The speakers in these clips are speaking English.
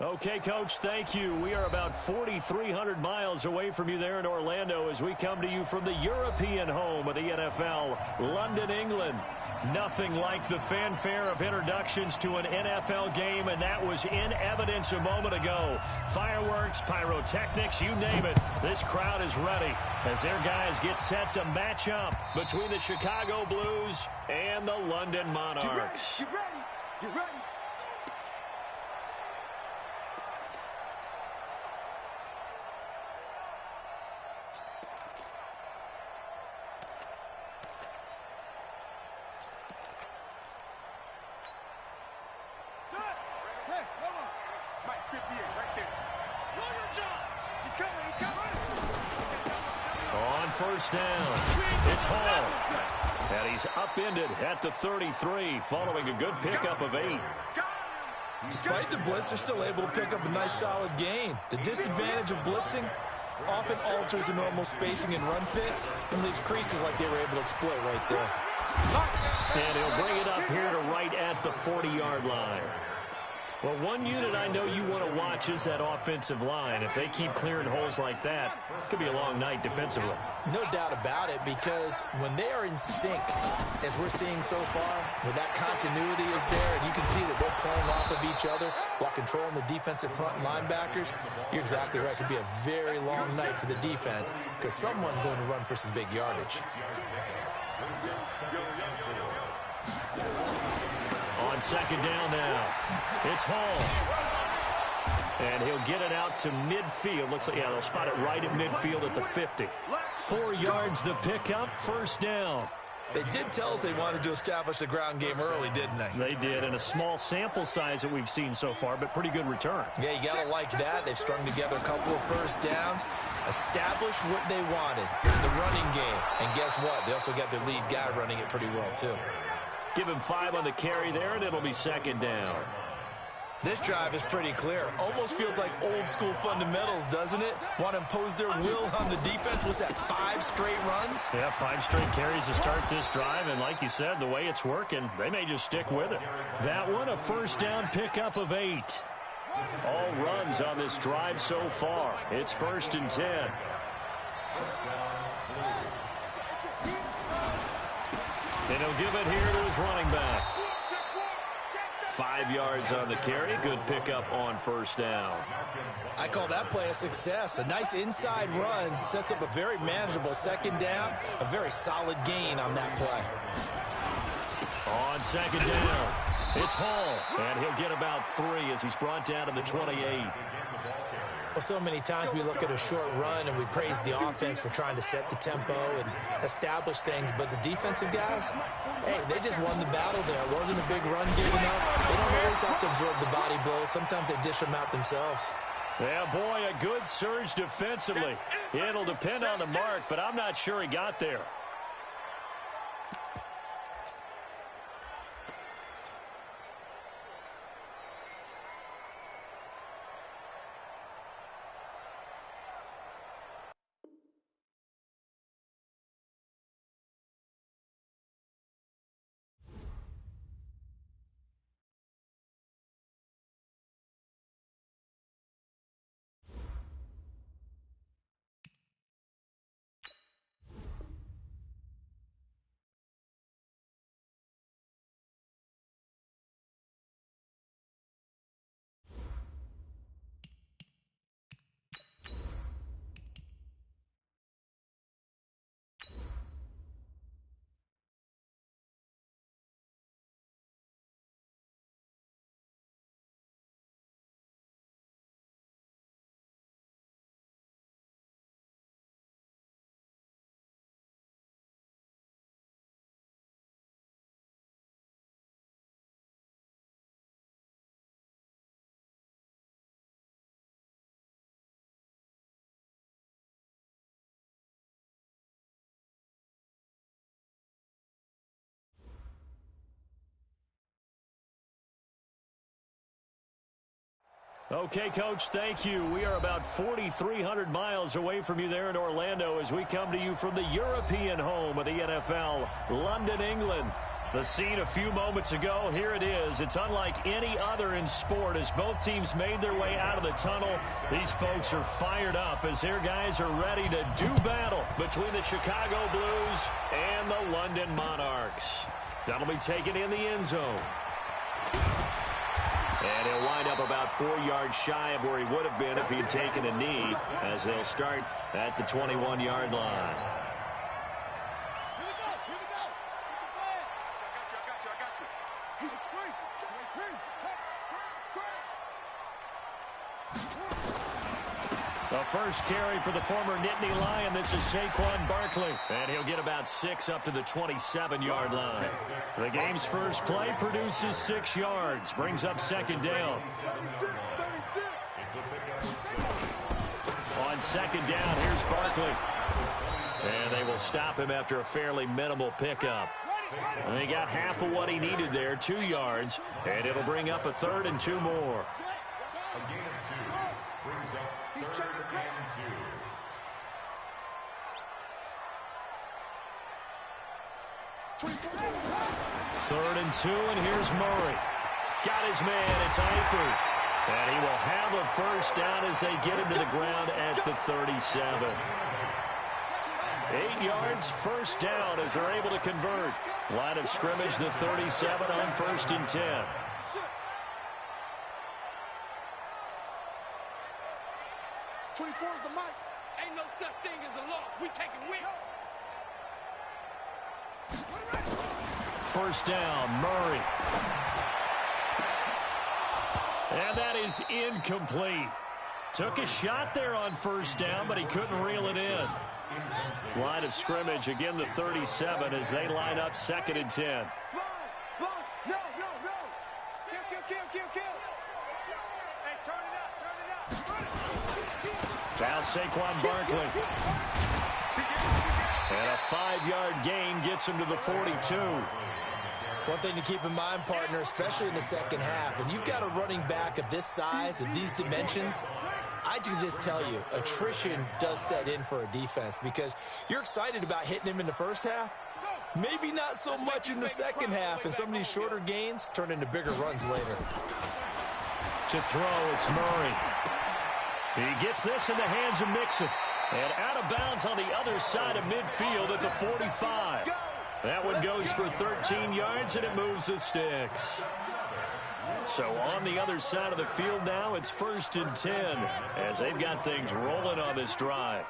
Okay, Coach, thank you. We are about 4,300 miles away from you there in Orlando as we come to you from the European home of the NFL, London, England. Nothing like the fanfare of introductions to an NFL game, and that was in evidence a moment ago. Fireworks, pyrotechnics, you name it. This crowd is ready as their guys get set to match up between the Chicago Blues and the London Monarchs. Get ready. Get ready. First down. It's Hall. And he's upended at the 33 following a good pickup of 8. Despite the blitz, they're still able to pick up a nice solid gain. The disadvantage of blitzing often alters the normal spacing and run fits and leaves creases like they were able to exploit right there. And he'll bring it up here to right at the 40-yard line. Well, one unit I know you want to watch is that offensive line. If they keep clearing holes like that, it could be a long night defensively. No doubt about it, because when they are in sync, as we're seeing so far, when that continuity is there, and you can see that they're playing off of each other while controlling the defensive front linebackers, you're exactly right. It could be a very long night for the defense because someone's going to run for some big yardage. On second down now, it's Hall. And he'll get it out to midfield. Looks like, yeah, they'll spot it right at midfield at the 50. 4 yards the pickup, first down. They did tell us they wanted to establish the ground game early, didn't they? They did, and a small sample size that we've seen so far, but pretty good return. Yeah, you got to like that. They've strung together a couple of first downs, established what they wanted, the running game. And guess what? They also got their lead guy running it pretty well, too. Give him 5 on the carry there, and it'll be second down. This drive is pretty clear. Almost feels like old-school fundamentals, doesn't it? Want to impose their will on the defense. Was that 5 straight runs? Yeah, 5 straight carries to start this drive, and like you said, the way it's working, they may just stick with it. That one, a first down pickup of 8. All runs on this drive so far. It's 1st and 10. And he'll give it here to his running back. 5 yards on the carry. Good pickup on first down. I call that play a success. A nice inside run sets up a very manageable second down. A very solid gain on that play. On second down, it's Hall. And he'll get about 3 as he's brought down to the 28. Well, so many times we look at a short run and we praise the offense for trying to set the tempo and establish things, but the defensive guys, hey, they just won the battle there. It wasn't a big run given up. They don't always have to absorb the body blows. Sometimes they dish them out themselves. Yeah, boy, a good surge defensively. It'll depend on the mark, but I'm not sure he got there. Okay, Coach, thank you. We are about 4,300 miles away from you there in Orlando as we come to you from the European home of the NFL, London, England. The scene a few moments ago, here it is. It's unlike any other in sport as both teams made their way out of the tunnel. These folks are fired up as their guys are ready to do battle between the Chicago Blues and the London Monarchs. That'll be taken in the end zone. And he'll wind up about 4 yards shy of where he would have been if he had taken a knee, as they'll start at the 21-yard line. The first carry for the former Nittany Lion. This is Saquon Barkley. And he'll get about 6 up to the 27-yard line. The game's first play produces 6 yards. Brings up second down. On second down, here's Barkley. And they will stop him after a fairly minimal pickup. And he got half of what he needed there, 2 yards. And it'll bring up a 3rd and 2 more. Third and 2, and here's Murray. Got his man, it's Eifert. And he will have a first down as they get him to the ground at the 37. 8 yards, first down as they're able to convert. Line of scrimmage, the 37 on 1st and 10. The mic. Ain't no such thing as a loss. We taking win. First down, Murray. And that is incomplete. Took a shot there on first down, but he couldn't reel it in. Line of scrimmage, again the 37 as they line up 2nd and 10. No. Kill. Hey, turn it up. Now Saquon Barkley. And a 5-yard gain gets him to the 42. One thing to keep in mind, partner, especially in the second half, when you've got a running back of this size and these dimensions, I can just tell you, attrition does set in for a defense because you're excited about hitting him in the first half. Maybe not so much in the second half, and some of these shorter gains turn into bigger runs later. To throw, it's Murray. He gets this in the hands of Mixon. And out of bounds on the other side of midfield at the 45. That one goes for 13 yards, and it moves the sticks. So on the other side of the field now, it's 1st and 10 as they've got things rolling on this drive.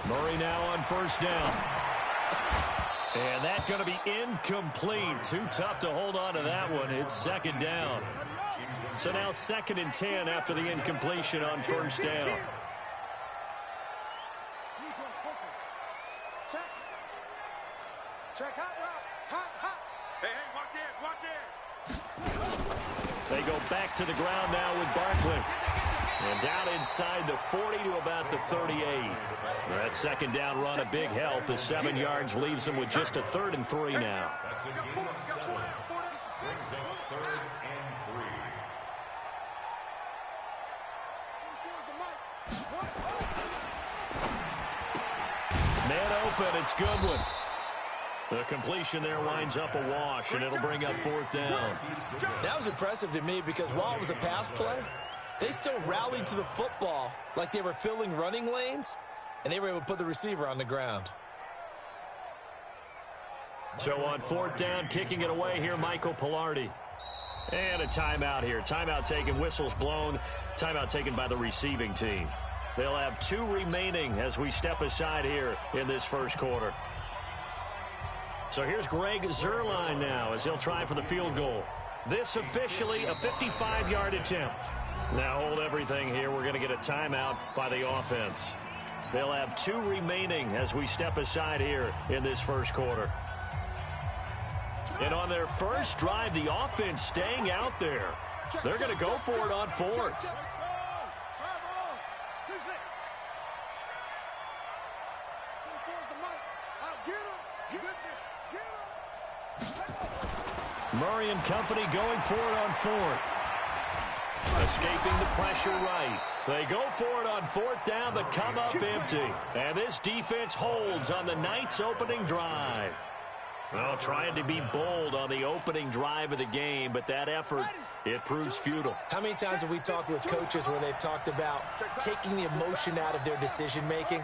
Murray now on first down. And that's going to be incomplete. Too tough to hold on to that one. It's 2nd down. So now 2nd and 10 after the incompletion on first down. Check hot. Hey, watch it. They go back to the ground now with Barkley. And down inside the 40 to about the 38. That 2nd down run a big help as 7 yards leaves them with just a 3rd and 3 now. Man open, it's Goodwin. The completion there winds up a wash, and it'll bring up 4th down. That was impressive to me because while it was a pass play, they still rallied to the football like they were filling running lanes, and they were able to put the receiver on the ground. So on 4th down, kicking it away here, Michael Pilardi. And a timeout here. Timeout taken, whistles blown. Timeout taken by the receiving team. They'll have 2 remaining as we step aside here in this first quarter. So here's Greg Zuerlein now as he'll try for the field goal. This officially a 55-yard attempt. Now hold everything here. We're going to get a timeout by the offense. They'll have 2 remaining as we step aside here in this first quarter. And on their first drive, the offense staying out there. They're going to go for it on 4th. Murray and company going for it on 4th. Escaping the pressure right. They go for it on fourth down, but come up empty. And this defense holds on the Knights' opening drive. Well, trying to be bold on the opening drive of the game, but that effort, it proves futile. How many times have we talked with coaches where they've talked about taking the emotion out of their decision-making?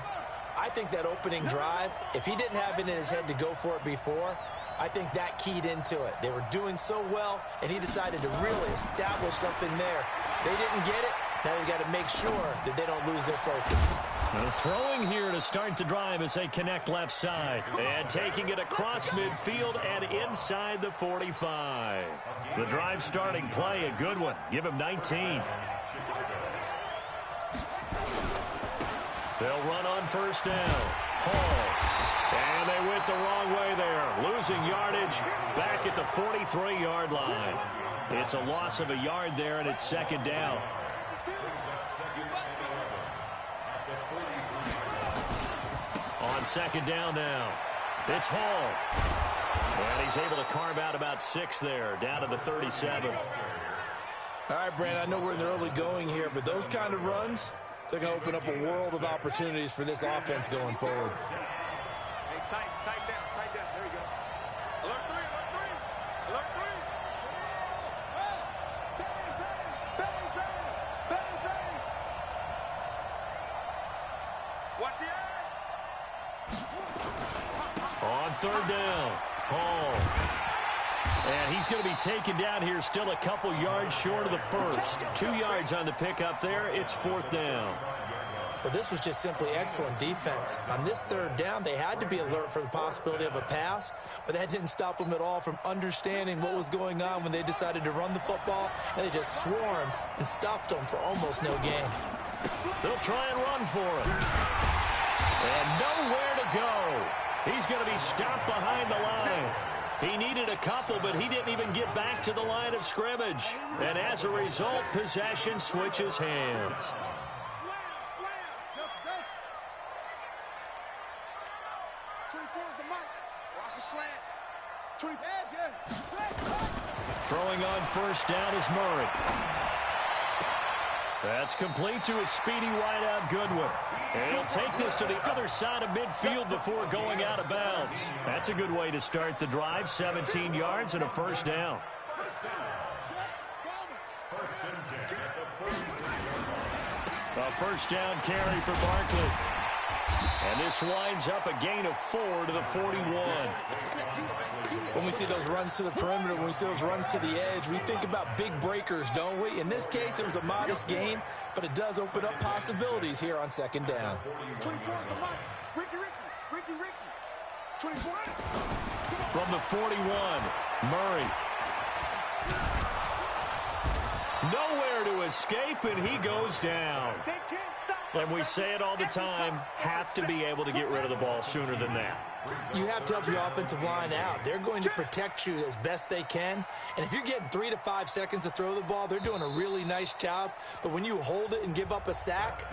I think that opening drive, if he didn't have it in his head to go for it before, I think that keyed into it. They were doing so well, and he decided to really establish something there. They didn't get it. Now they've got to make sure that they don't lose their focus. Now throwing here to start the drive as they connect left side. And taking it across midfield and inside the 45. The drive starting play, a good one. Give him 19. They'll run on first down. Hall. And they went the wrong way there. Losing yardage back at the 43-yard line. It's a loss of a yard there, and it's second down. On second down now, it's Hall. And he's able to carve out about 6 there, down to the 37. All right, Brandon, I know we're in the early going here, but those kind of runs, they're going to open up a world of opportunities for this offense going forward. Hey, tight down, tight down. There you go. Alert 3, alert 3. Alert 3. Watch the edge. On third down, Hall. And he's going to be taken down here, still a couple yards short of the first. 2 yards on the pickup there. It's fourth down. But this was just simply excellent defense. On this third down, they had to be alert for the possibility of a pass, but that didn't stop them at all from understanding what was going on when they decided to run the football, and they just swarmed and stuffed them for almost no gain. They'll try and run for it. And nowhere to go. He's going to be stopped behind the line. He needed a couple, but he didn't even get back to the line of scrimmage. And as a result, possession switches hands. Throwing on first down is Murray. That's complete to a speedy wideout Goodwin. And he'll take this to the other side of midfield before going out of bounds. That's a good way to start the drive. 17 yards and a first down. A first down carry for Barkley. And this winds up a gain of 4 to the 41. When we see those runs to the perimeter, when we see those runs to the edge, we think about big breakers, don't we? In this case, it was a modest gain, but it does open up possibilities here on second down. 24 is the line. Ricky. 24. From the 41, Murray. Nowhere to escape, and he goes down. They can't stop. And we say it all the time, have to be able to get rid of the ball sooner than that. You have to help your offensive line out. They're going to protect you as best they can. And if you're getting 3 to 5 seconds to throw the ball, they're doing a really nice job. But when you hold it and give up a sack,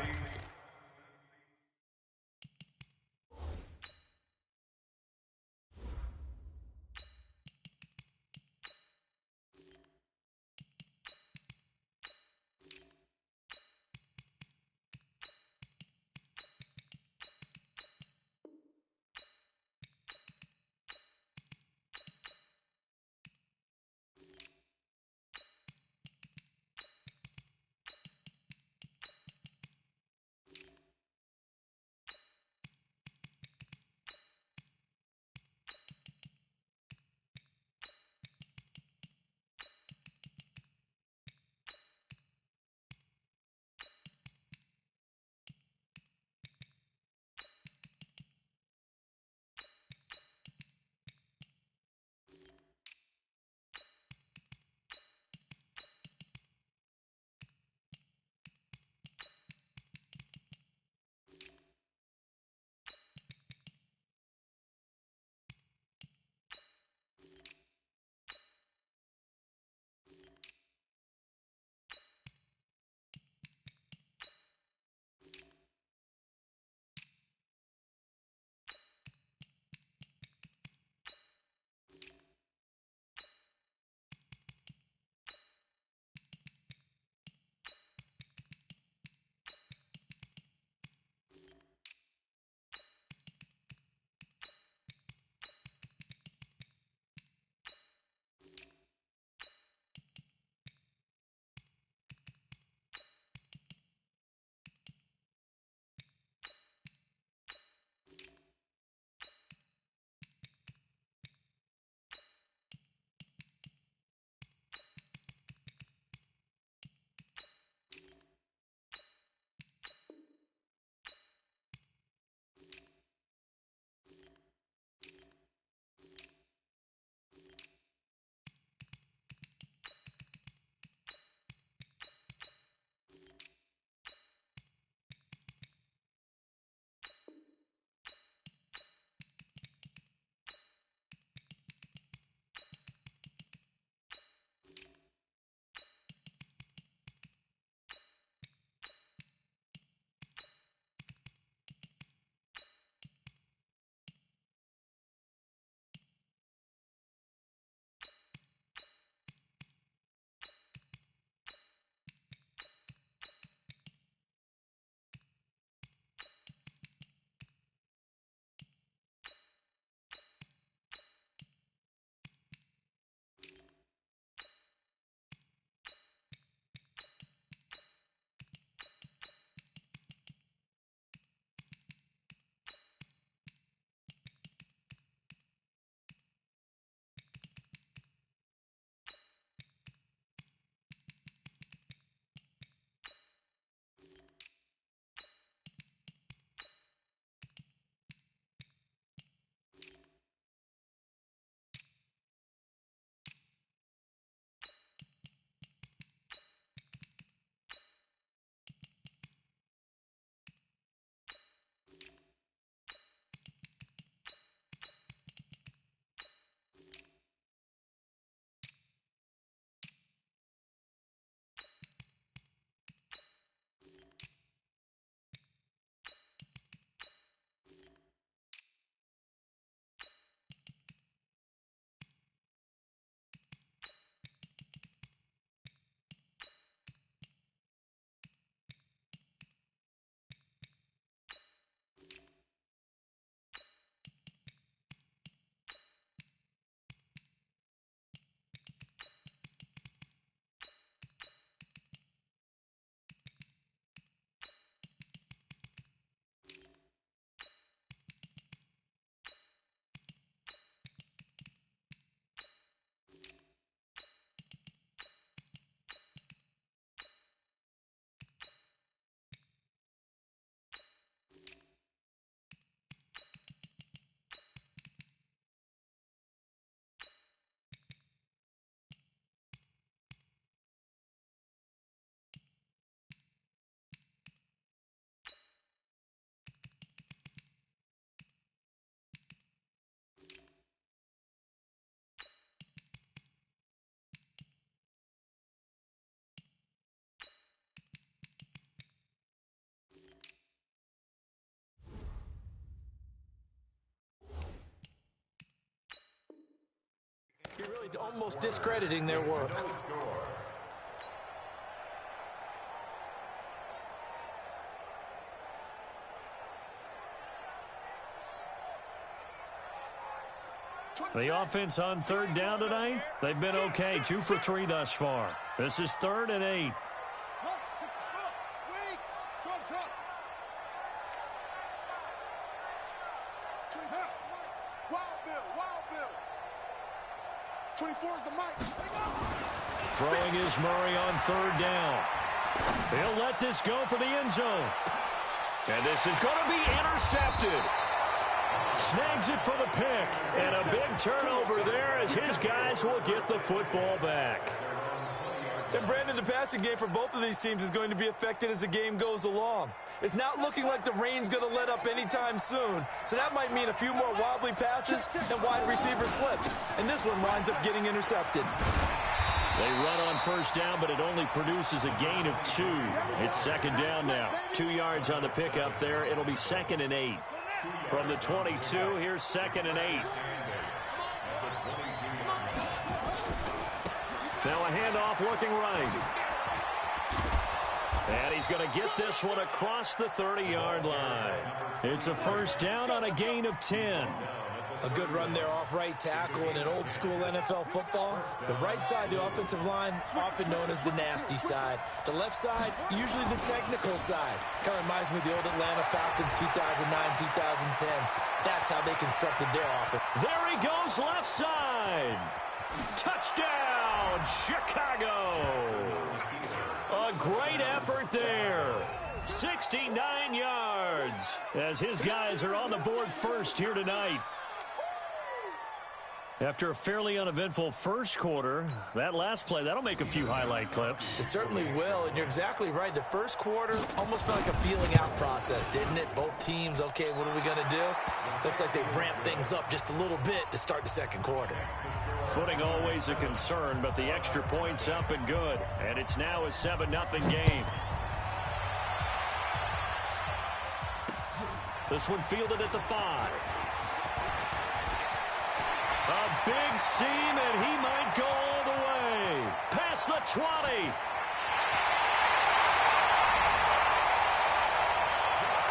almost discrediting their work. The offense on third down tonight, they've been okay. 2 for 3 thus far. This is 3rd and 8. Throwing is Murray on 3rd down. He'll let this go for the end zone. And this is going to be intercepted. Snags it for the pick. And a big turnover there as his guys will get the football back. And Brandon, the passing game for both of these teams is going to be affected as the game goes along. It's not looking like the rain's going to let up anytime soon. So that might mean a few more wobbly passes and wide receiver slips. And this one winds up getting intercepted. They run on first down, but it only produces a gain of 2. It's 2nd down now. 2 yards on the pickup there. It'll be 2nd and 8. From the 22, here's 2nd and 8. Now a handoff looking right. And he's going to get this one across the 30-yard line. It's a first down on a gain of 10. A good run there off right tackle in an old-school NFL football. The right side, the offensive line, often known as the nasty side. The left side, usually the technical side. Kind of reminds me of the old Atlanta Falcons 2009-2010. That's how they constructed their offense. There he goes, left side. Touchdown, Chicago. A great effort there. 69 yards as his guys are on the board first here tonight. After a fairly uneventful first quarter, that last play, that'll make a few highlight clips. It certainly will, and you're exactly right. The first quarter almost felt like a feeling-out process, didn't it? Both teams, okay, what are we going to do? Looks like they ramped things up just a little bit to start the second quarter. Footing always a concern, but the extra point's up and good. And it's now a 7-0 game. This one fielded at the 5. A big seam, and he might go all the way. Past the 20.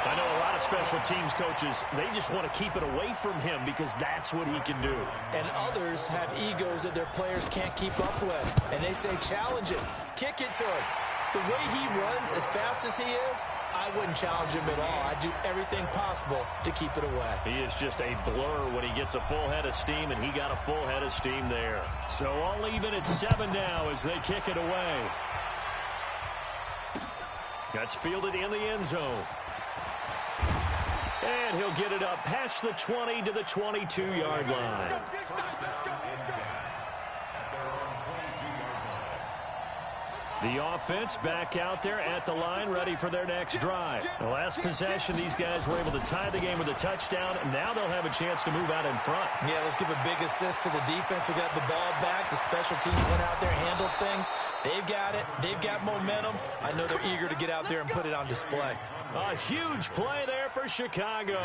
I know a lot of special teams coaches, they just want to keep it away from him because that's what he can do. And others have egos that their players can't keep up with. And they say, challenge him, kick it to him. The way he runs as fast as he is, I wouldn't challenge him at all. I'd do everything possible to keep it away. He is just a blur when he gets a full head of steam, and he got a full head of steam there. So all even at 7 now as they kick it away. That's fielded in the end zone. And he'll get it up past the 20 to the 22-yard line. The offense back out there at the line, ready for their next drive. The last possession, these guys were able to tie the game with a touchdown. Now they'll have a chance to move out in front. Yeah, let's give a big assist to the defense who got the ball back. The special teams went out there, handled things. They've got it. They've got momentum. I know they're eager to get out there and put it on display. A huge play there for Chicago.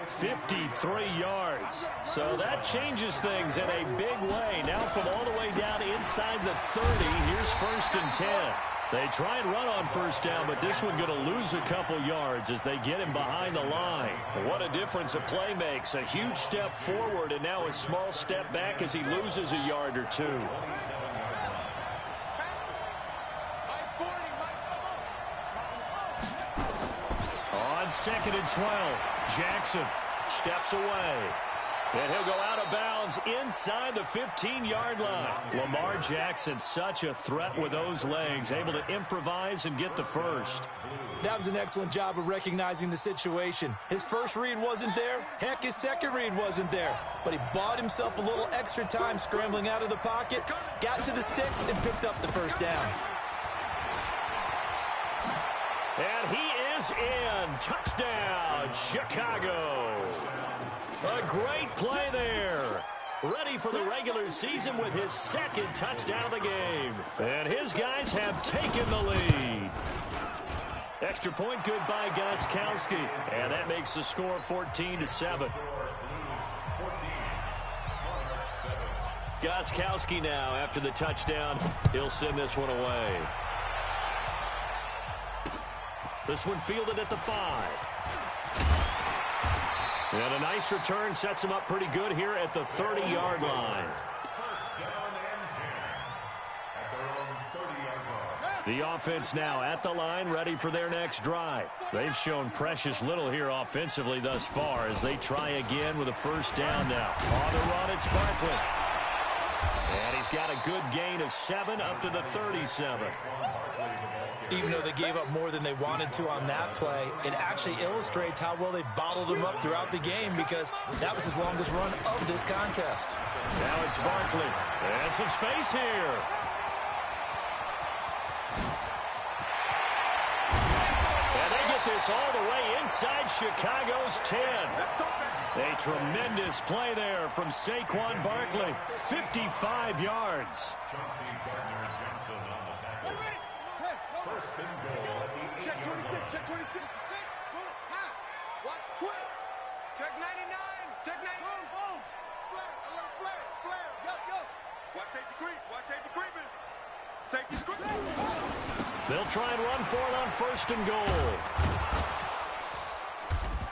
53 yards. So that changes things in a big way. Now from all the way down inside the 30, here's 1st and 10. They try and run on first down, but this one going to lose a couple yards as they get him behind the line. What a difference a play makes. A huge step forward and now a small step back as he loses a yard or two. On 2nd and 12, Jackson steps away. And he'll go out of bounds inside the 15-yard line. Lamar Jackson, such a threat with those legs, able to improvise and get the first. That was an excellent job of recognizing the situation. His first read wasn't there. Heck, his second read wasn't there. But he bought himself a little extra time scrambling out of the pocket, got to the sticks, and picked up the first down. And he is in. Touchdown, Chicago. A great play there. Ready for the regular season with his 2nd touchdown of the game. And his guys have taken the lead. Extra point good by Gostkowski. And that makes the score 14-7. Gostkowski now after the touchdown. He'll send this one away. This one fielded at the 5. And a nice return sets him up pretty good here at the 30-yard line. The offense now at the line, ready for their next drive. They've shown precious little here offensively thus far as they try again with a first down now. On the run, it's Barkley. And he's got a good gain of 7 up to the 37. Even though they gave up more than they wanted to on that play, it actually illustrates how well they've bottled them up throughout the game because that was his longest run of this contest. Now it's Barkley. And some space here. And they get this all the way inside Chicago's 10. A tremendous play there from Saquon Barkley. 55 yards. First and goal at the check 26, check 26. Watch twits. Check 99, check 99. Boom. Flare. Yup. Watch safety creep, creeping. Safety's creeping. They'll try and run for it on first and goal.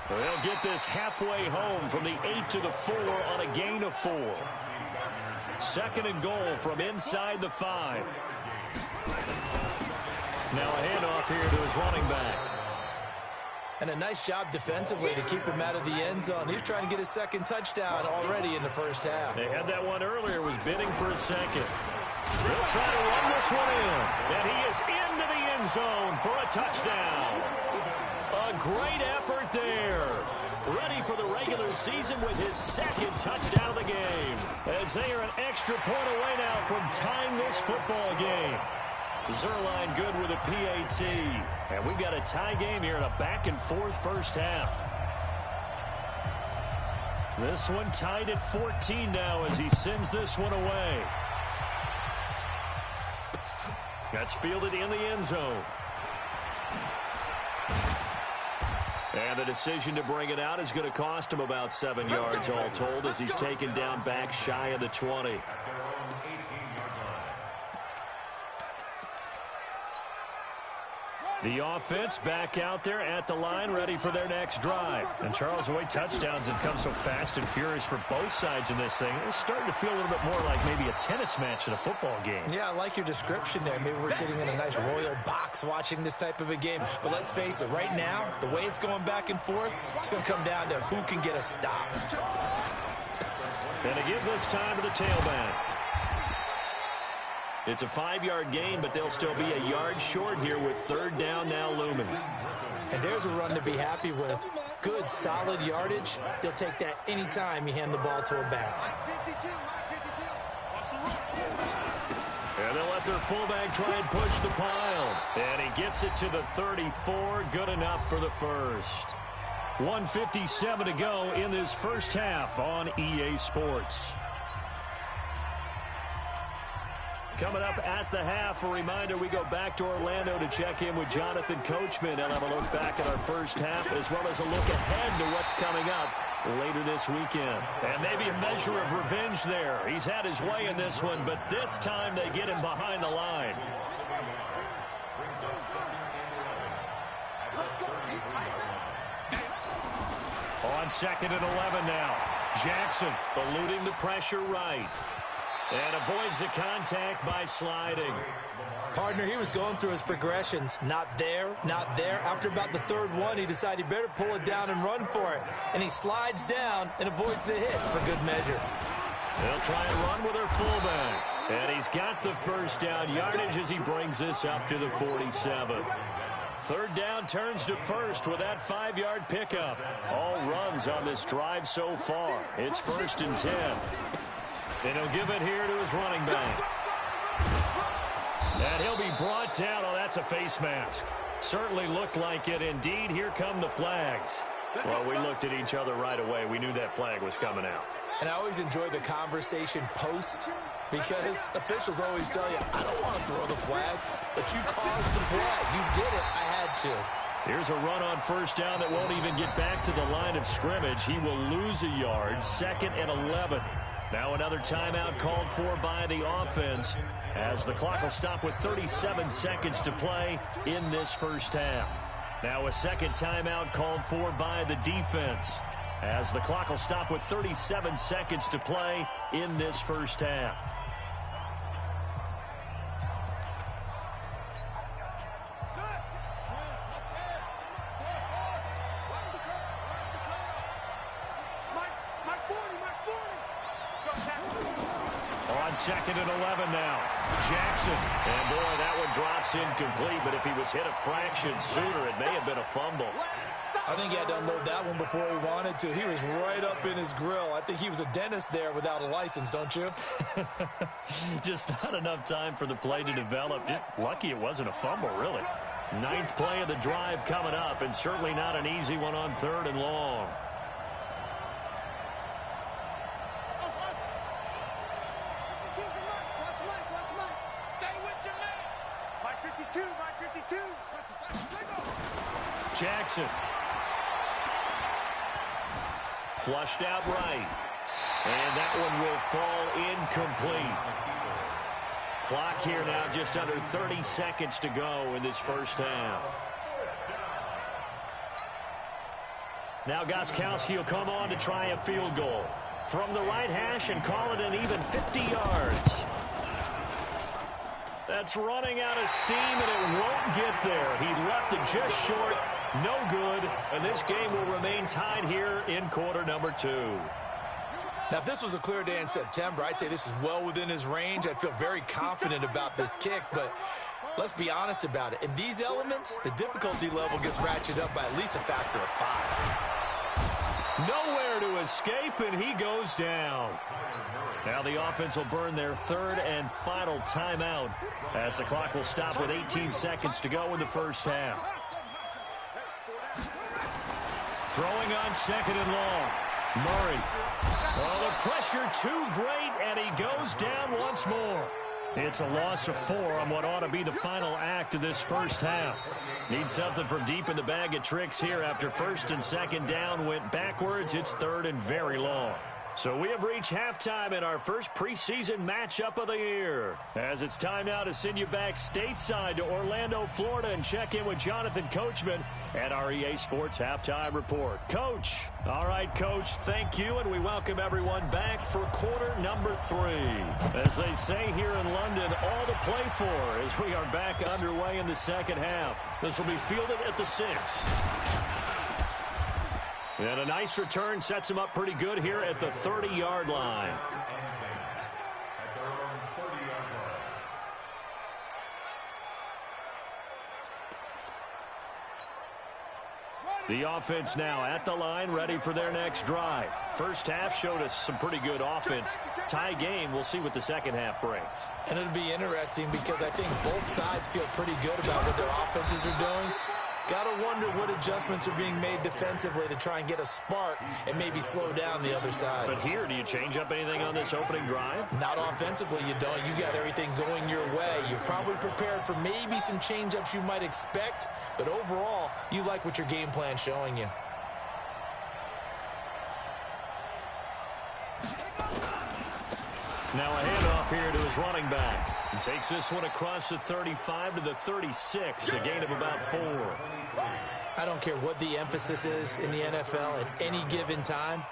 They'll get this halfway home from the 8 to the 4 on a gain of 4. Second and goal from inside the 5. Now a handoff here to his running back. And a nice job defensively to keep him out of the end zone. He was trying to get his second touchdown already in the first half. They had that one earlier, was bidding for a second. They'll try to run this one in. And he is into the end zone for a touchdown. A great effort there. Ready for the regular season with his second touchdown of the game. As they are an extra point away now from tying this football game. Zerline good with a PAT. And we've got a tie game here in a back-and-forth first half. This one tied at 14 now as he sends this one away. That's fielded in the end zone. And the decision to bring it out is going to cost him about 7 yards all told as he's taken down back shy of the 20. The offense back out there at the line, ready for their next drive. And Charles, the way touchdowns have come so fast and furious for both sides in this thing, it's starting to feel a little bit more like maybe a tennis match in a football game. Yeah, I like your description there. Maybe we're sitting in a nice royal box watching this type of a game. But let's face it, right now, the way it's going back and forth, it's going to come down to who can get a stop. And to give this time to the tailback. It's a 5-yard gain, but they'll still be a yard short here with third down now looming. And there's a run to be happy with. Good, solid yardage. They'll take that anytime you hand the ball to a back. And they'll let their fullback try and push the pile. And he gets it to the 34. Good enough for the first. 1:57 to go in this first half on EA Sports. Coming up at the half, a reminder, we go back to Orlando to check in with Jonathan Coachman. He'll have a look back at our first half as well as a look ahead to what's coming up later this weekend. And maybe a measure of revenge there. He's had his way in this one, but this time they get him behind the line. On 2nd and 11 now. Jackson eluding the pressure right. And avoids the contact by sliding. Partner, he was going through his progressions. Not there, not there. After about the third one, he decided he better pull it down and run for it. And he slides down and avoids the hit for good measure. They'll try and run with their fullback. And he's got the first down yardage as he brings this up to the 47. Third down turns to first with that 5-yard pickup. All runs on this drive so far. It's 1st and 10. And he'll give it here to his running back. And he'll be brought down. Oh, that's a face mask. Certainly looked like it. Indeed, here come the flags. Well, we looked at each other right away. We knew that flag was coming out. And I always enjoy the conversation post because officials always tell you, I don't want to throw the flag, but you caused the play. You did it. I had to. Here's a run on first down that won't even get back to the line of scrimmage. He will lose a yard. 2nd and 11. Now another timeout called for by the offense as the clock will stop with 37 seconds to play in this first half. Now a second timeout called for by the defense as the clock will stop with 37 seconds to play in this first half. Second and 11 now. Jackson. And boy, that one drops incomplete, but if he was hit a fraction sooner, it may have been a fumble. I think he had to unload that one before he wanted to. He was right up in his grill. I think he was a dentist there without a license, don't you? Just not enough time for the play to develop. Just lucky it wasn't a fumble, really. Ninth play of the drive coming up, and certainly not an easy one on 3rd and long. Jackson. Flushed out right. And that one will fall incomplete. Clock here now just under 30 seconds to go in this first half. Now Gostkowski will come on to try a field goal from the right hash and call it an even 50 yards. That's running out of steam, and it won't get there. He left it just short. No good. And this game will remain tied here in quarter number 2. Now, if this was a clear day in September, I'd say this is well within his range. I'd feel very confident about this kick, but let's be honest about it. In these elements, the difficulty level gets ratcheted up by at least a factor of 5. Nowhere to escape, and he goes down. Now the offense will burn their 3rd and final timeout as the clock will stop with 18 seconds to go in the first half. Throwing on 2nd and long. Murray. Oh, the pressure too great, and he goes down once more. It's a loss of 4 on what ought to be the final act of this first half. Need something from deep in the bag of tricks here after 1st and 2nd down went backwards. It's 3rd and very long. So we have reached halftime in our first preseason matchup of the year. As it's time now to send you back stateside to Orlando, Florida, and check in with Jonathan Coachman at our EA Sports Halftime Report. Coach. All right, Coach, thank you, and we welcome everyone back for quarter number 3. As they say here in London, all to play for as we are back underway in the second half. This will be fielded at the 6. And a nice return sets him up pretty good here at the 30-yard line. The offense now at the line, ready for their next drive. First half showed us some pretty good offense. Tie game, we'll see what the second half brings. And it'll be interesting because I think both sides feel pretty good about what their offenses are doing. Gotta wonder what adjustments are being made defensively to try and get a spark and maybe slow down the other side. But here, do you change up anything on this opening drive? Not offensively, you don't. You got everything going your way. You've probably prepared for maybe some change-ups you might expect, but overall, you like what your game plan's showing you. Now a handoff here to his running back. And takes this one across the 35 to the 36, a gain of about 4. I don't care what the emphasis is in the NFL at any given time.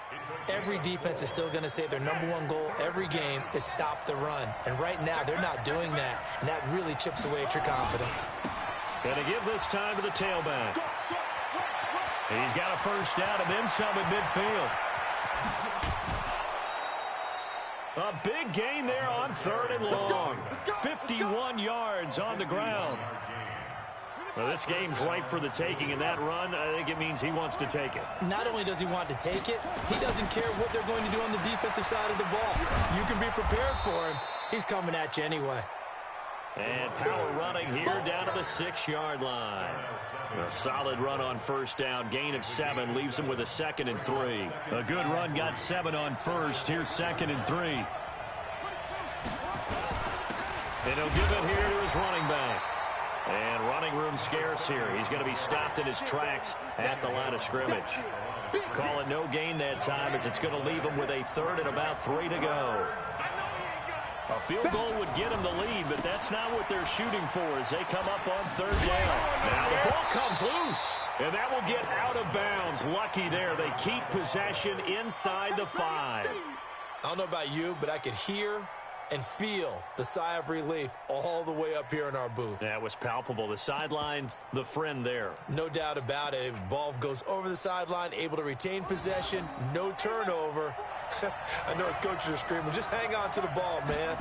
Every defense is still going to say their #1 goal every game is stop the run. And right now, they're not doing that, and that really chips away at your confidence. Going to give this time to the tailback. He's got a first down and then some at midfield. A big gain there on 3rd and long. 51 yards on the ground. Well, this game's ripe for the taking, and that run, I think it means he wants to take it. Not only does he want to take it, he doesn't care what they're going to do on the defensive side of the ball. You can be prepared for him. He's coming at you anyway. And power running here down to the 6-yard line. A solid run on first down. Gain of 7 leaves him with a 2nd and 3. A good run got 7 on first. Here's 2nd and 3. And he'll give it here to his running back. And running room scarce here. He's going to be stopped in his tracks at the line of scrimmage. Call it no gain that time as it's going to leave him with a third and about 3 to go. A field goal would get him the lead, but that's not what they're shooting for as they come up on third down. Now the ball comes loose, and that will get out of bounds. Lucky there. They keep possession inside the 5. I don't know about you, but I could hear and feel the sigh of relief all the way up here in our booth. That was palpable. The sideline, the friend there. No doubt about it. Ball goes over the sideline, able to retain possession, no turnover. I know his coaches are screaming, just hang on to the ball, man.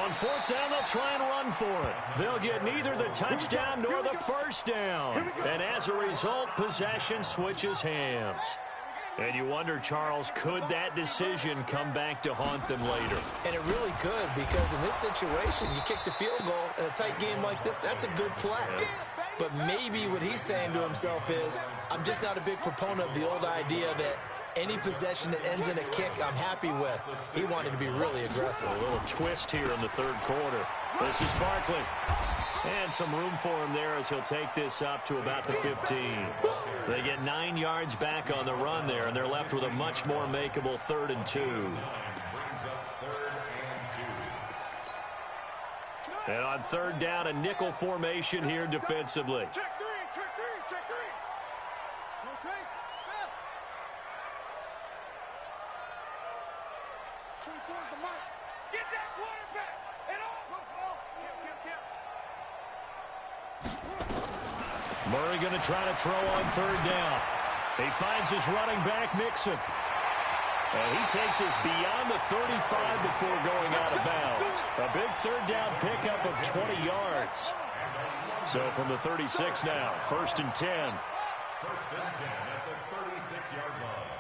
On fourth down, they'll try and run for it. They'll get neither the touchdown nor the first down. And as a result, possession switches hands. And you wonder, Charles, could that decision come back to haunt them later? And it really could, because in this situation, you kick the field goal in a tight game like this, that's a good play. Yeah. But maybe what he's saying to himself is, I'm just not a big proponent of the old idea that any possession that ends in a kick I'm happy with. He wanted to be really aggressive. A little twist here in the third quarter. This is Barkley. And some room for him there as he'll take this up to about the 15. They get 9 yards back on the run there, and they're left with a much more makeable 3rd and 2. And on third down, a nickel formation here defensively. Check three. Rotate. 24 is the mark. Get that quarterback. And off. Murray going to try to throw on third down. He finds his running back, Mixon. And he takes us beyond the 35 before going out of bounds. A big third down pickup of 20 yards. So from the 36 now, 1st and 10. 1st and 10 at the 36-yard line.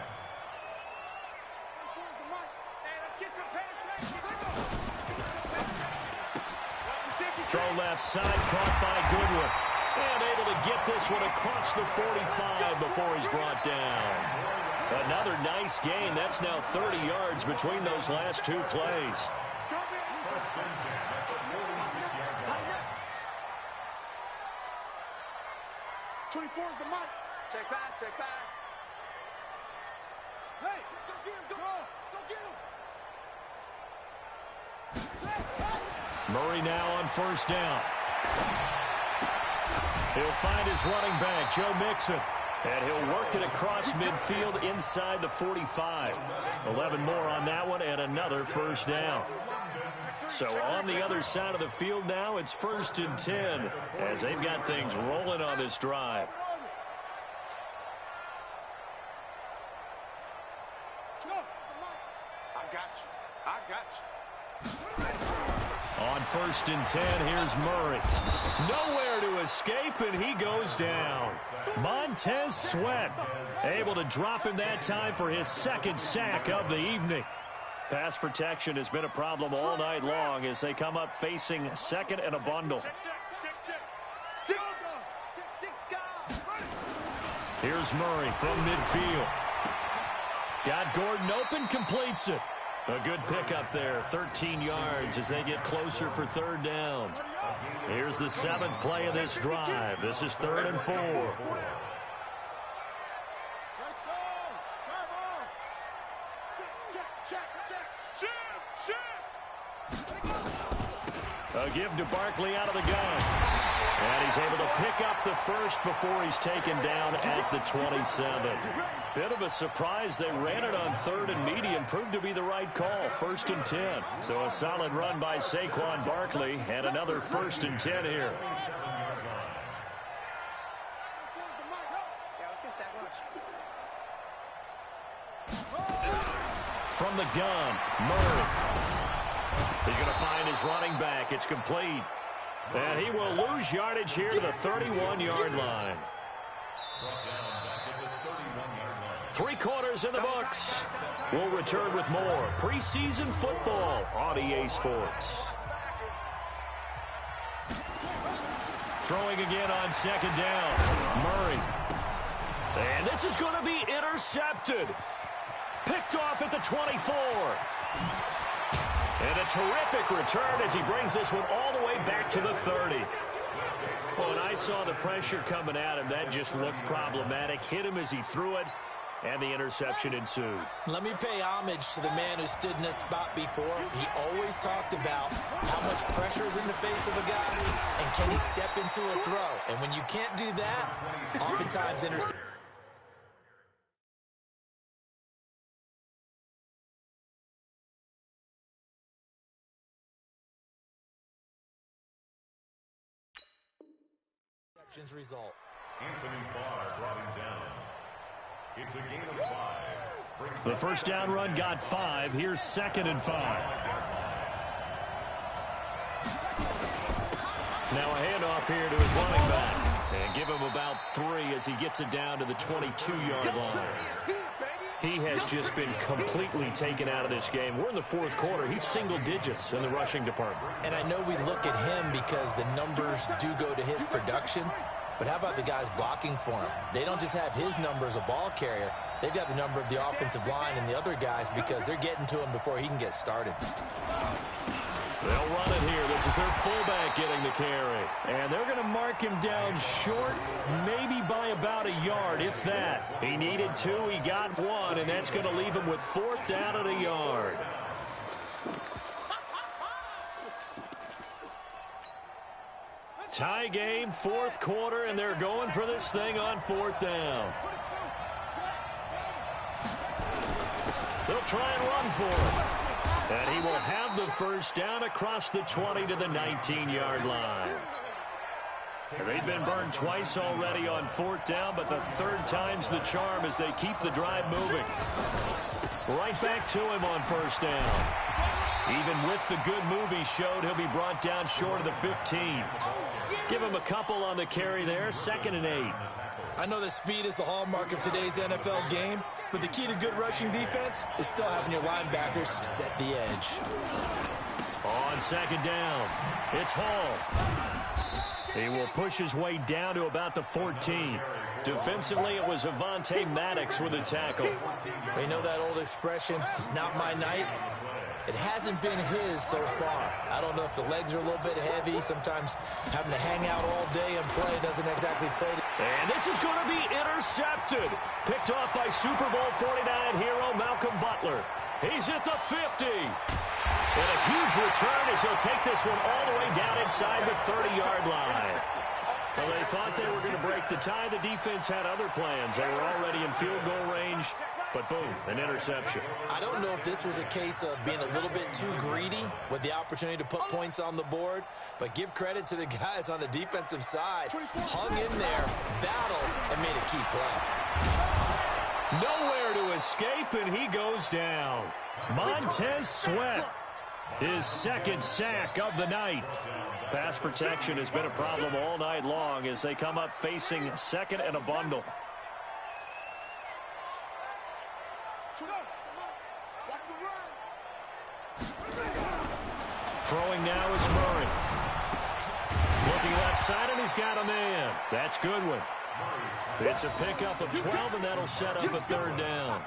Throw left side, caught by Goodwin. And able to get this one across the 45 before he's brought down. Another nice gain. That's now 30 yards between those last 2 plays. 1st and 10 at the 46-yard line. 24 is the mark. Check back. Hey, go get him, go get him. Murray now on 1st down. He'll find his running back, Joe Mixon. And he'll work it across midfield inside the 45. 11 more on that one and another 1st down. So on the other side of the field now, it's 1st and 10 as they've got things rolling on this drive. I got you. On 1st and 10, here's Murray. Nowhere to escape, and he goes down. Montez Sweat able to drop him that time for his 2nd sack of the evening. Pass protection has been a problem all night long as they come up facing 2nd and a bundle. Here's Murray from midfield. Got Gordon open, completes it. A good pickup there, 13 yards as they get closer for 3rd down. Here's the 7th play of this drive. This is 3rd and 4. A give to Barkley out of the gun. And he's able to pick up the 1st before he's taken down at the 27. Bit of a surprise. They ran it on 3rd and medium. Proved to be the right call. 1st and 10. So a solid run by Saquon Barkley. And another 1st and 10 here. From the gun, Murray. He's going to find his running back. It's complete. And he will lose yardage here to the 31-yard line. 3 quarters in the books. We'll return with more preseason football on EA Sports. Throwing again on 2nd down. Murray. And this is going to be intercepted. Picked off at the 24. And a terrific return as he brings this one all the way back to the 30. Well, when I saw the pressure coming at him, that just looked problematic. Hit him as he threw it, and the interception ensued. Let me pay homage to the man who stood in this spot before. He always talked about how much pressure is in the face of a guy, and can he step into a throw. And when you can't do that, oftentimes interceptions result. Anthony Barr brought him down. It's a gain of 5. The first down run got 5. Here's 2nd and 5. Now a handoff here to his running back. And give him about 3 as he gets it down to the 22-yard line. He has just been completely taken out of this game. We're in the 4th quarter. He's single digits in the rushing department. And I know we look at him because the numbers do go to his production. But how about the guys blocking for him? They don't just have his number as a ball carrier. They've got the number of the offensive line and the other guys because they're getting to him before he can get started. They'll run it here. This is their fullback getting the carry. And they're going to mark him down short, maybe by about a yard, if that. He needed 2. He got 1, and that's going to leave him with 4th down at a yard. Tie game, 4th quarter, and they're going for this thing on 4th down. They'll try and run for it. And he will have the first down across the 20 to the 19-yard line. They've been burned twice already on 4th down, but the 3rd time's the charm as they keep the drive moving. Right back to him on 1st down. Even with the good move he showed, he'll be brought down short of the 15. Give him a couple on the carry there, 2nd and 8. I know that speed is the hallmark of today's NFL game, but the key to good rushing defense is still having your linebackers set the edge. On 2nd down, it's Hall. He will push his way down to about the 14. Defensively, it was Avonte Maddox with a tackle. We know that old expression, it's not my night. It hasn't been his so far. I don't know if the legs are a little bit heavy. Sometimes having to hang out all day and play doesn't exactly play. And this is going to be intercepted. Picked off by Super Bowl 49 hero Malcolm Butler. He's at the 50. And a huge return as he'll take this one all the way down inside the 30-yard line. Well, they thought they were going to break the tie. The defense had other plans. They were already in field goal range. But boom, an interception. I don't know if this was a case of being a little bit too greedy with the opportunity to put points on the board, but give credit to the guys on the defensive side. Hung in there, battled, and made a key play. Nowhere to escape, and he goes down. Montez Sweat, his 2nd sack of the night. Pass protection has been a problem all night long as they come up facing 2nd and a bundle. Throwing now is Murray. Looking left side, and he's got a man. That's Goodwin. It's a pickup of 12, and that'll set up a 3rd down.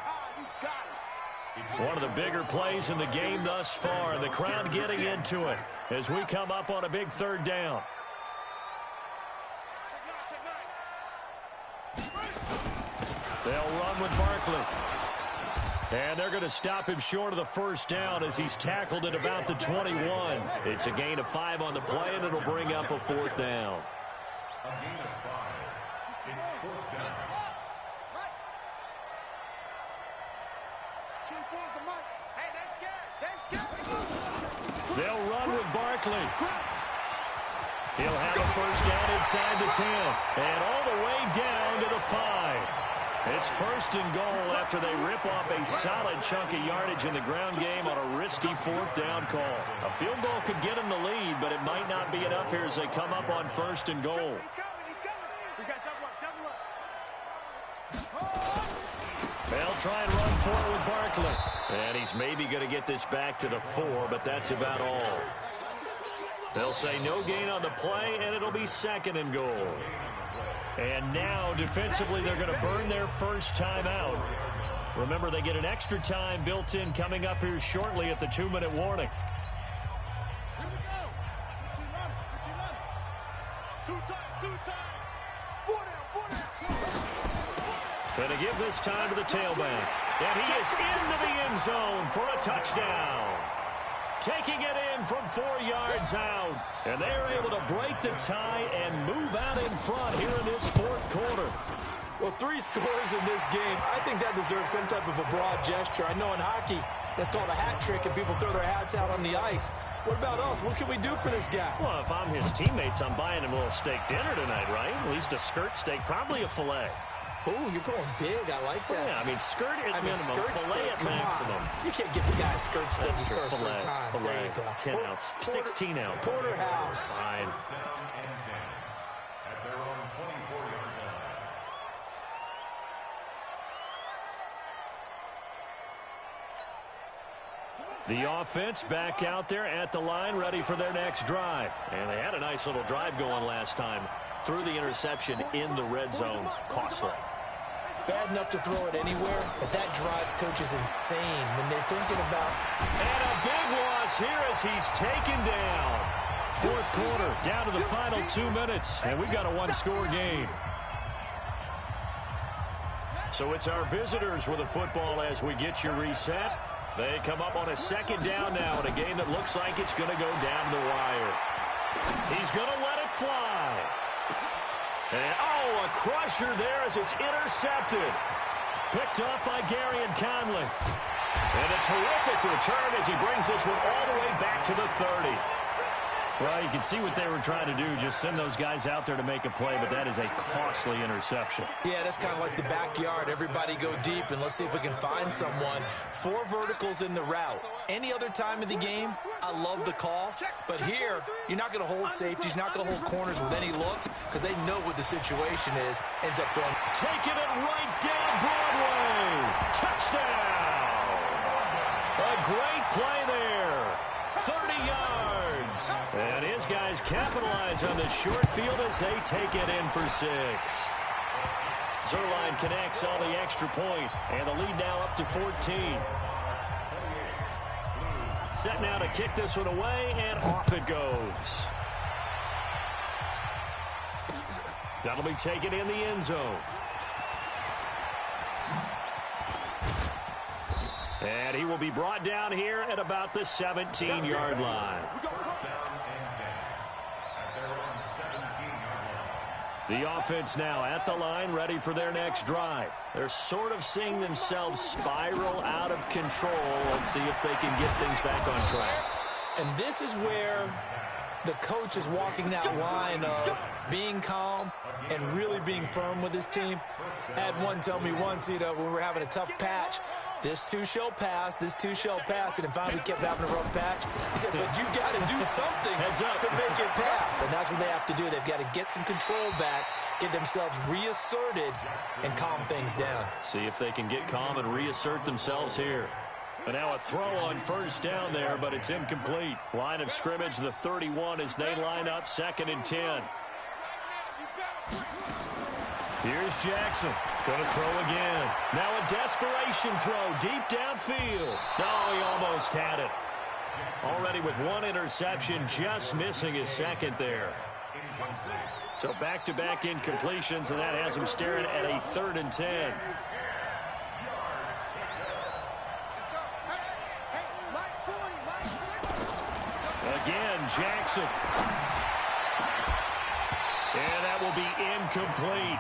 One of the bigger plays in the game thus far, and the crowd getting into it as we come up on a big 3rd down. They'll run with Barkley. And they're going to stop him short of the 1st down as he's tackled at about the 21. It's a gain of 5 on the play, and it'll bring up a 4th down. A gain of 5. It's 4th down. They'll run with Barkley. He'll have a 1st down inside the 10. And all the way down to the 5. It's 1st and goal after they rip off a solid chunk of yardage in the ground game on a risky 4th down call. A field goal could get them the lead, but it might not be enough here as they come up on 1st and goal. They'll try and run for it with Barkley. And he's maybe going to get this back to the 4, but that's about all. They'll say no gain on the play, and it'll be 2nd and goal. And now, defensively, they're going to burn their 1st time out. Remember, they get an extra time built in coming up here shortly at the 2-minute warning. Here we go. 2 times. Going to give this time to the tailback. And he is into the end zone for a touchdown. Taking it in from 4 yards out. And they are able to break the tie and move out in front here in this fourth quarter. Well, 3 scores in this game. I think that deserves some type of a broad gesture. I know in hockey, that's called a hat trick, and people throw their hats out on the ice. What about us? What can we do for this guy? Well, if I'm his teammates, I'm buying him a little steak dinner tonight, right? At least a skirt steak, probably a filet. Oh, you're going big. I like that. Yeah, I mean, skirt at minimum, filet at maximum. You can't give the guy a skirt steak his first 3 times. Filet, there you go. 10 ounce, 16 ounce. Porterhouse. Fine. At their own 24-yard line. The offense back out there at the line, ready for their next drive. And they had a nice little drive going last time. Threw the interception in the red zone. Costly. Bad enough to throw it anywhere, but that drives coaches insane when they're thinking about... And a big loss here as he's taken down. Fourth quarter, down to the final 2 minutes, and we've got a 1-score game. So it's our visitors with the football as we get you reset. They come up on a second down now in a game that looks like it's going to go down the wire. He's going to let it fly. And, oh, a crusher there as it's intercepted. Picked up by Gary and Conley. And a terrific return as he brings this one all the way back to the 30. Well, you can see what they were trying to do, just send those guys out there to make a play, but that is a costly interception. Yeah, that's kind of like the backyard. Everybody go deep, and let's see if we can find someone. 4 verticals in the route. Any other time of the game, I love the call. But here, you're not going to hold safeties, you're not going to hold corners with any looks because they know what the situation is. Ends up throwing. Taking it right down Broadway. Touchdown. A great play there. 30 yards. And his guys capitalize on the short field as they take it in for 6. Zerline connects on the extra point, and the lead now up to 14. Set now to kick this one away, and off it goes. That'll be taken in the end zone. And he will be brought down here at about the 17-yard line. The offense now at the line, ready for their next drive. They're sort of seeing themselves spiral out of control. Let's see if they can get things back on track. And this is where the coach is walking that line of being calm and really being firm with his team. I had one tell me once, when we were having a tough patch, this too shall pass, this too shall pass, and finally kept having a rough patch. He said, but you got to do something to make it pass, and that's what they have to do. They've got to get some control back, get themselves reasserted, and calm things down. See if they can get calm and reassert themselves here. And now a throw on first down there, but it's incomplete. Line of scrimmage, the 31, as they line up 2nd and 10. Here's Jackson. Going to throw again. Now a desperation throw deep downfield. No, he almost had it. Already with 1 interception, just missing his 2nd there. So back-to-back incompletions, and that has him staring at a 3rd and 10. Again, Jackson. And that will be incomplete.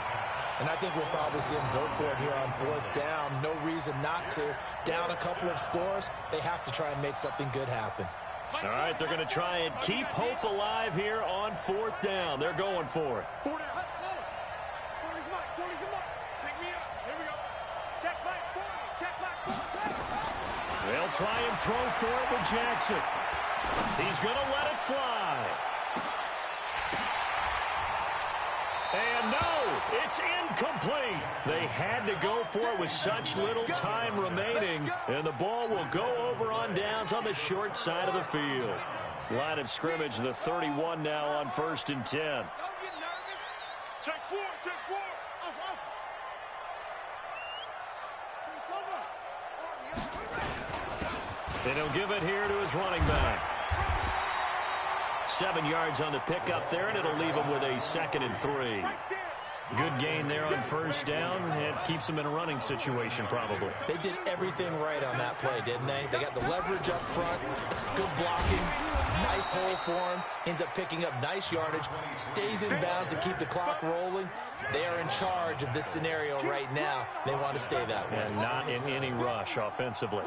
And I think we'll probably see him go for it here on 4th down. No reason not to. Down a couple of scores, they have to try and make something good happen. All right, they're going to try and keep hope alive here on 4th down. They're going for it. They'll try and throw for it with Jackson. He's going to let it fly. And no, it's incomplete. They had to go for it with such little time remaining. And the ball will go over on downs on the short side of the field. Line of scrimmage, the 31 now on 1st and 10. Don't get nervous. Check 4, check 4. And he'll give it here to his running back. 7 yards on the pickup there, and it'll leave him with a 2nd and 3. Good gain there on first down. It keeps them in a running situation, probably. They did everything right on that play, didn't they? They got the leverage up front, good blocking, nice hole for him, ends up picking up nice yardage, stays in bounds to keep the clock rolling. They are in charge of this scenario right now. They want to stay that way. And not in any rush offensively.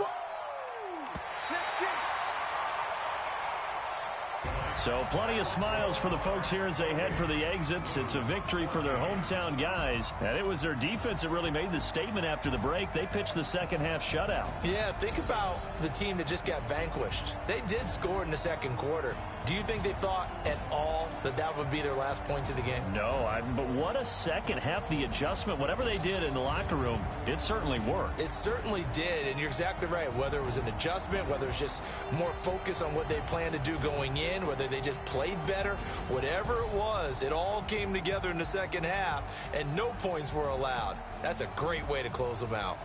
So plenty of smiles for the folks here as they head for the exits. It's a victory for their hometown guys. And it was their defense that really made the statement after the break. They pitched the second half shutout. Yeah, think about the team that just got vanquished. They did score in the second quarter. Do you think they thought at all that that would be their last points of the game? No, but what a second half. The adjustment, whatever they did in the locker room, it certainly worked. It certainly did, and you're exactly right. Whether it was an adjustment, whether it's just more focus on what they planned to do going in, whether they just played better, whatever it was, it all came together in the second half, and no points were allowed. That's a great way to close them out.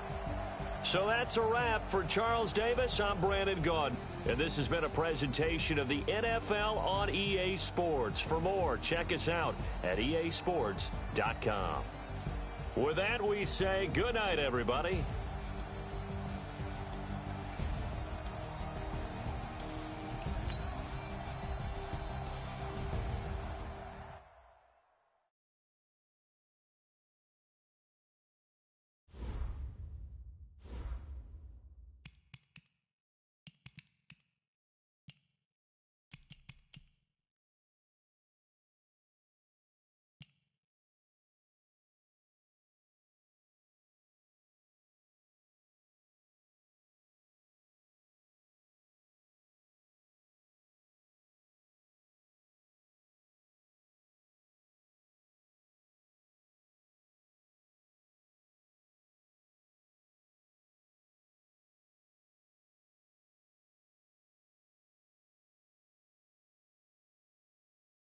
So that's a wrap for Charles Davis. I'm Brandon Gaudin, and this has been a presentation of the NFL on EA Sports. For more, check us out at easports.com. With that, we say good night, everybody.